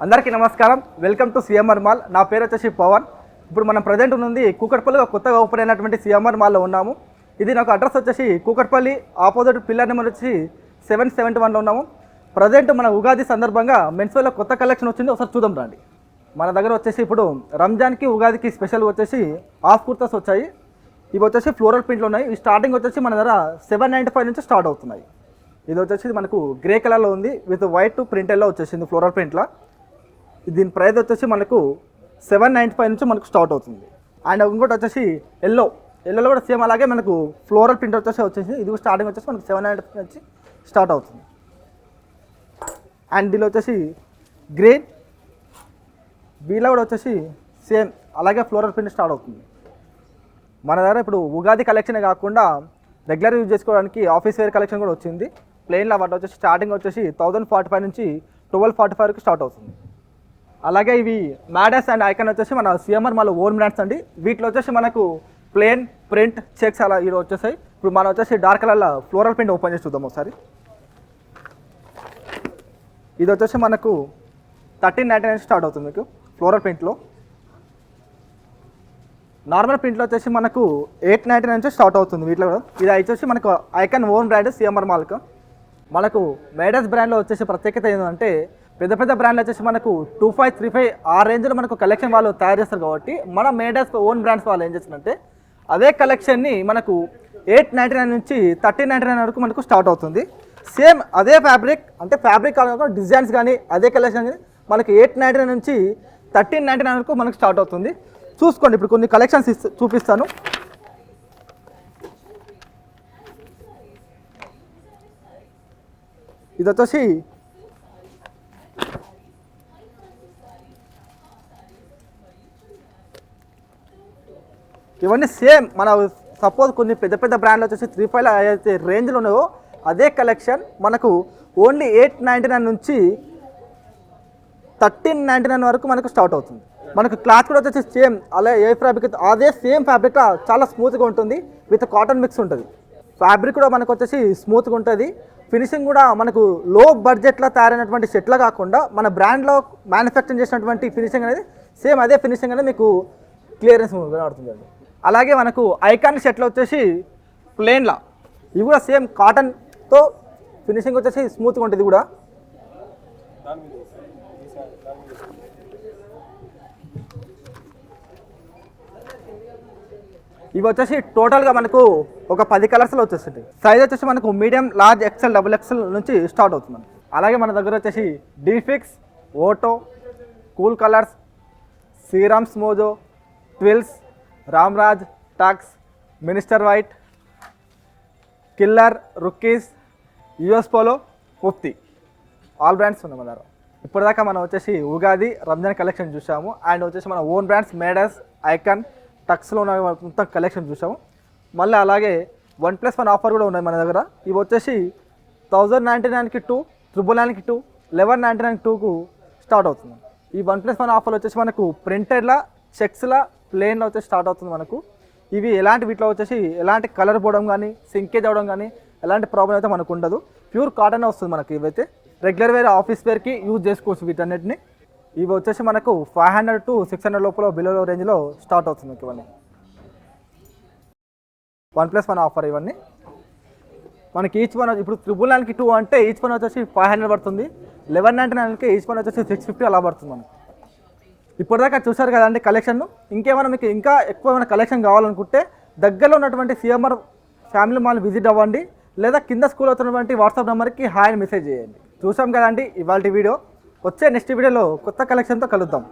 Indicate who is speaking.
Speaker 1: అందరికీ నమస్కారం. Welcome to CMR mall. నా పేరు వచ్చేసి పవన్. ఇప్పుడు మనం ప్రజెంట్ ఉంది కూకట్పల్లిలో కొత్తగా ఓపెన్ అయినటువంటి సిఎంఆర్ మాల్లో ఉన్నాము. ఇది నాకు అడ్రస్ వచ్చేసి కూకట్పల్లి ఆపోజిట్ పిల్లర్ నెంబర్ వచ్చి 771లో ఉన్నాము. ప్రజెంట్ మన ఉగాది సందర్భంగా మెన్స్వేర్లో కొత్త కలెక్షన్ వచ్చింది, ఒకసారి చూద్దాం రండి. మన దగ్గర వచ్చేసి ఇప్పుడు రంజాన్కి ఉగాదికి స్పెషల్ వచ్చేసి హాఫ్ కుర్తాస్ వచ్చాయి. ఇవి వచ్చేసి ఫ్లోరల్ ప్రింట్లు ఉన్నాయి. ఈ స్టార్టింగ్ వచ్చేసి మన దగ్గర 795 నుంచి స్టార్ట్ అవుతున్నాయి. ఇది వచ్చేసి మనకు గ్రే కలర్లో ఉంది విత్ వైట్ ప్రింట్ ఎల్లో వచ్చేసింది ఫ్లోరల్ ప్రింట్లో. దీని ప్రైస్ వచ్చేసి మనకు 795 నుంచి మనకు స్టార్ట్ అవుతుంది. అండ్ ఇంకోటి వచ్చేసి ఎల్లోలో కూడా సేమ్ అలాగే మనకు ఫ్లోరల్ ప్రింట్ వచ్చేసి ఇది స్టార్టింగ్ వచ్చేసి మనకు 795 నుంచి స్టార్ట్ అవుతుంది. అండ్ దీనిలో వచ్చేసి గ్రీన్ బీలో కూడా వచ్చేసి సేమ్ అలాగే ఫ్లోరల్ ప్రింట్ స్టార్ట్ అవుతుంది. మన దగ్గర ఇప్పుడు ఉగాది కలెక్షనే కాకుండా రెగ్యులర్ యూజ్ చేసుకోవడానికి ఆఫీస్ వేర్ కలెక్షన్ కూడా వచ్చింది. ప్లెయిన్లో వాటి వచ్చేసి స్టార్టింగ్ వచ్చేసి 1045 నుంచి 1245కి స్టార్ట్ అవుతుంది. అలాగే ఇవి మ్యాడస్ అండ్ ఐకాన్ వచ్చేసి మన సిఎంఆర్ మాల్ ఓన్ బ్రాండ్స్ అండి. వీటిలో వచ్చేసి మనకు ప్లెయిన్ ప్రింట్ చెక్స్ అలా ఇవి వచ్చేసాయి. ఇప్పుడు మనం వచ్చేసి డార్క్ కలర్లో ఫ్లోరల్ ప్రింట్ ఓపెన్ చేసి చూద్దాం ఒకసారి. ఇది వచ్చేసి మనకు 1399 స్టార్ట్ అవుతుంది మీకు ఫ్లోరల్ ప్రింట్లో. నార్మల్ ప్రింట్లో వచ్చేసి మనకు 899 నుంచి స్టార్ట్ అవుతుంది వీటిలో కూడా. ఇది వచ్చేసి మనకు ఐకాన్ ఓన్ బ్రాండ్ సిఎంఆర్ మాల్కు. మనకు మేడస్ బ్రాండ్లో వచ్చేసి ప్రత్యేకత ఏంటంటే పెద్ద పెద్ద బ్రాండ్లు వచ్చేసి మనకు 25, 35 ఆ రేంజ్లో మనకు కలెక్షన్ వాళ్ళు తయారు చేస్తారు. కాబట్టి మన మేడస్ ఓన్ బ్రాండ్స్ వాళ్ళు ఏం చేస్తారంటే అదే కలెక్షన్ని మనకు 899 నుంచి 1399 వరకు మనకు స్టార్ట్ అవుతుంది. సేమ్ అదే ఫ్యాబ్రిక్ అంటే ఫ్యాబ్రిక్ కాకుండా డిజైన్స్ కానీ అదే కలెక్షన్ కానీ మనకి 899 నుంచి 1399 వరకు మనకు స్టార్ట్ అవుతుంది. చూసుకోండి, ఇప్పుడు కొన్ని కలెక్షన్స్ చూపిస్తాను. ఇది వచ్చేసి ఇవన్నీ సేమ్ మన సపోజ్ కొన్ని పెద్ద పెద్ద బ్రాండ్లు వచ్చేసి 35 అయితే రేంజ్లో ఉన్నాయో అదే కలెక్షన్ మనకు ఓన్లీ 899 నుంచి 1399 వరకు మనకు స్టార్ట్ అవుతుంది. మనకు క్లాత్ కూడా వచ్చేసి సేమ్ అలా ఏ ఫ్యాబ్రిక్ అదే సేమ్ ఫ్యాబ్రిక్ చాలా స్మూత్గా ఉంటుంది విత్ కాటన్ మిక్స్ ఉంటుంది. ఫ్యాబ్రిక్ కూడా మనకు వచ్చేసి స్మూత్గా ఉంటుంది. ఫినిషింగ్ కూడా మనకు లో బడ్జెట్లో తయారైనటువంటి సెట్లో కాకుండా మన బ్రాండ్లో మ్యానుఫ్యాక్చరింగ్ చేసినటువంటి ఫినిషింగ్ అనేది సేమ్ అదే ఫినిషింగ్ అనేది మీకు క్లియరెన్స్ కనబడుతుందండి. అలాగే మనకు ఐకాన్ సెట్లో వచ్చేసి ప్లెయిన్లా ఇవి కూడా సేమ్ కాటన్తో ఫినిషింగ్ వచ్చేసి స్మూత్గా ఉంటుంది. కూడా ఇవి వచ్చేసి టోటల్గా మనకు ఒక 10 కలర్స్లో వచ్చేస్తుంది. సైజ్ వచ్చేసి మనకు medium, large, XL, double XL నుంచి స్టార్ట్ అవుతుంది. అలాగే మన దగ్గర వచ్చేసి డీఫిక్స్, ఓటో, కూల్ కలర్స్, శ్రీరామ్స్ మోజో, ట్విల్స్, రామ్రాజ్, టాక్స్, మినిస్టర్ వైట్, కిల్లర్, రుక్కీస్, US polo, Mufti all brands ఉన్నాయి మన దగ్గర. ఇప్పటిదాకా మనం వచ్చేసి ఉగాది రంజాన్ కలెక్షన్ చూసాము. అండ్ వచ్చేసి మన ఓన్ బ్రాండ్స్ మేడస్, ఐకాన్, టక్స్లో ఉన్న మొత్తం కలెక్షన్ చూసాము. మళ్ళీ అలాగే 1+1 ఆఫర్ కూడా ఉన్నాయి మన దగ్గర. ఇవి వచ్చేసి 1099కి 2, 999కి 2, 1199కి 2కు స్టార్ట్ అవుతుంది. ఈ 1+1 ఆఫర్ వచ్చేసి మనకు ప్రింటెడ్లా, చెక్స్లా, ప్లెయిన్లో వచ్చేసి స్టార్ట్ అవుతుంది మనకు. ఇవి వీటిలో వచ్చేసి ఎలాంటి కలర్ పోవడం కానీ సింకేజ్ అవ్వడం కానీ ఎలాంటి ప్రాబ్లం అయితే మనకు ఉండదు. ప్యూర్ కాటన్ వస్తుంది మనకి. ఇవైతే రెగ్యులర్ వేర్, ఆఫీస్ వేర్కి యూజ్ చేసుకోవచ్చు వీటన్నిటిని. ఇవి వచ్చేసి మనకు 500 to 600 లోపల బిలో రేంజ్లో స్టార్ట్ అవుతుంది ఇవన్నీ. 1+1 ఆఫర్ ఇవన్నీ మనకి ఈచ్ వన్ ఇప్పుడు 999కి 2 అంటే ఈచ్ వన్ వచ్చేసి 500 పడుతుంది. 1199కి ఈచ్ వన్ వచ్చేసి 650 అలా పడుతుంది మనకు. ఇప్పటిదాకా చూసారు కదండి కలెక్షన్. ఇంకేమైనా మీకు ఇంకా ఎక్కువ కలెక్షన్ కావాలనుకుంటే దగ్గరలో ఉన్నటువంటి సిఎంఆర్ ఫ్యామిలీ మాల్ విజిట్ అవ్వండి, లేదా కింద స్కూల్ అవుతున్నటువంటి వాట్సాప్ నెంబర్కి హాయ్ అని మెసేజ్ చేయండి. చూసాం కదండి ఇవాళ వీడియో. వచ్చే నెక్స్ట్ వీడియోలో కొత్త కలెక్షన్తో కలుద్దాం.